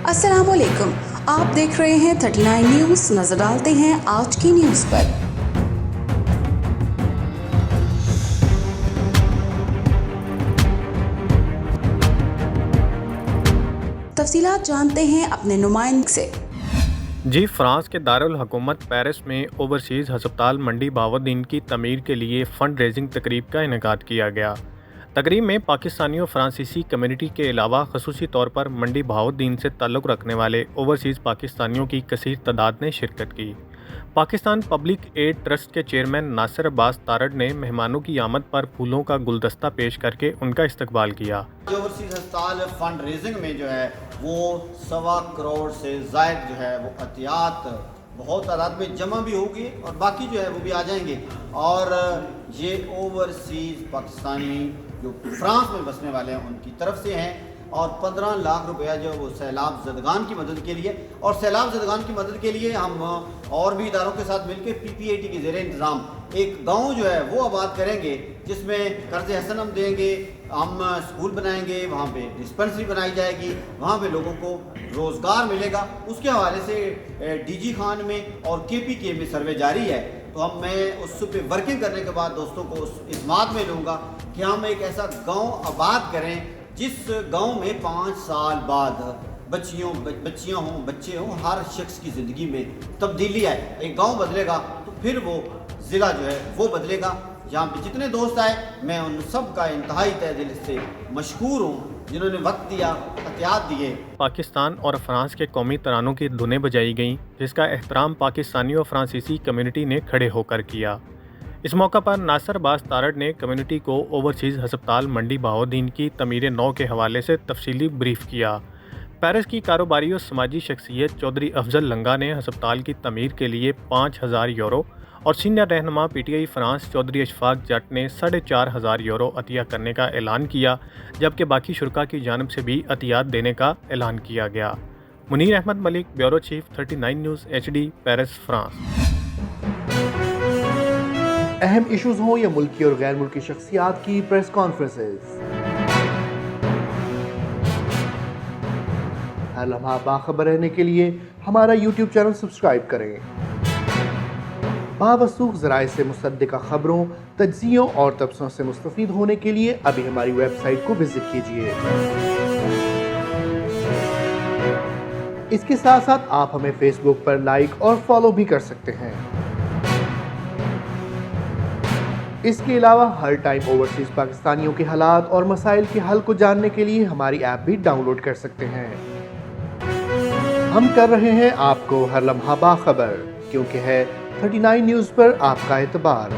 अस्सलाम वालेकुम, आप देख रहे हैं 39 न्यूज़। नजर डालते हैं आज की न्यूज़ पर। तफसीलात जानते हैं अपने नुमाइंदे से। जी, फ्रांस के दारुल हुकूमत पेरिस में ओवरसीज़ हस्पताल मंडी बहाउद्दीन की तमीर के लिए फ़ंड रेजिंग तकरीब का इनेकाद किया गया। तकरीब में पाकिस्तानी और फ्रांसीसी कम्युनिटी के अलावा खसूसी तौर पर मंडी बहाउद्दीन से ताल्लुक़ रखने वाले ओवरसीज़ पाकिस्तानियों की कसीर तादाद ने शिरकत की। पाकिस्तान पब्लिक एड ट्रस्ट के चेयरमैन नासिर अब्बास तारड़ ने मेहमानों की आमद पर फूलों का गुलदस्ता पेश करके उनका इस्तकबाल किया। ओवरसीज़ अस्पताल फंड रेजिंग में जो है वो 1.25 करोड़ से ज़ायद जो है वो अतियात बहुत तादाद में जमा भी होगी और बाकी जो है वो भी आ जाएंगे। और ये ओवरसीज़ पाकिस्तानी जो फ्रांस में बसने वाले हैं उनकी तरफ से हैं और 15 लाख रुपया जो वो सैलाब ज़दगान की मदद के लिए, और सैलाब ज़दगान की मदद के लिए हम और भी इदारों के साथ मिलकर PPAT के ज़ेरे इंतज़ाम एक गांव जो है वो आबाद करेंगे जिसमें कर्ज़ हसन हम देंगे, हम स्कूल बनाएंगे, वहाँ पे डिस्पेंसरी बनाई जाएगी, वहाँ पे लोगों को रोज़गार मिलेगा। उसके हवाले से DG खान में और KPK में सर्वे जारी है। तो मैं उस पे वर्किंग करने के बाद दोस्तों को इस बात में लूँगा कि हम एक ऐसा गाँव आबाद करें जिस गांव में 5 साल बाद बच्चियाँ हों, बच्चे हों, हर शख्स की ज़िंदगी में तब्दीली आए। एक गांव बदलेगा तो फिर वो ज़िला जो है वो बदलेगा। यहाँ पे जितने दोस्त आए मैं उन सब का इंतहाई तहे दिल से मशकूर हूँ जिन्होंने वक्त दिया, एहतियात दिए। पाकिस्तान और फ्रांस के कौमी तरानों की धुनें बजाई गईं, जिसका एहतराम पाकिस्तानी और फ्रांसीसी कम्युनिटी ने खड़े होकर किया। इस मौका पर नासिर अब्बास तारड़ ने कम्युनिटी को ओवरसीज़ हस्पताल मंडी बहाउद्दीन की तमीर नौ के हवाले से तफसीली ब्रीफ किया। पेरिस की कारोबारी और समाजी शख्सियत चौधरी अफजल लंगा ने हस्पताल की तमीर के लिए 5,000 यूरो और सीनियर रहनुमा PTI फ्रांस चौधरी अशफाक जट ने 4,500 यूरो अतिया करने का ऐलान किया, जबकि बाकी शुरका की जानिब से भी अतियात देने का ऐलान किया गया। Munir Ahmed Malik, bureau chief, 39 news HD, Paris, France. अहम इश्यूज हों या मुल्की और गैर मुल्की शख्सियात की प्रेस कॉन्फ्रेंसेस, हर लम्हा बाखबर रहने के लिए हमारा YouTube चैनल सब्सक्राइब करें। बावसूख ज़राए से मुसद्दिक़ा खबरों, तज्ज़ियों और तबसरों से मुस्तफ़ीद होने के लिए अभी हमारी वेबसाइट को विजिट कीजिए। इसके साथ साथ आप हमें फेसबुक पर लाइक और फॉलो भी कर सकते हैं। इसके अलावा हर टाइम ओवरसीज़ पाकिस्तानियों के हालात और मसाइल के हल को जानने के लिए हमारी ऐप भी डाउनलोड कर सकते हैं। हम कर रहे हैं आपको हर लम्हा बाखबर, क्योंकि है 39 न्यूज़ पर आपका एतबार।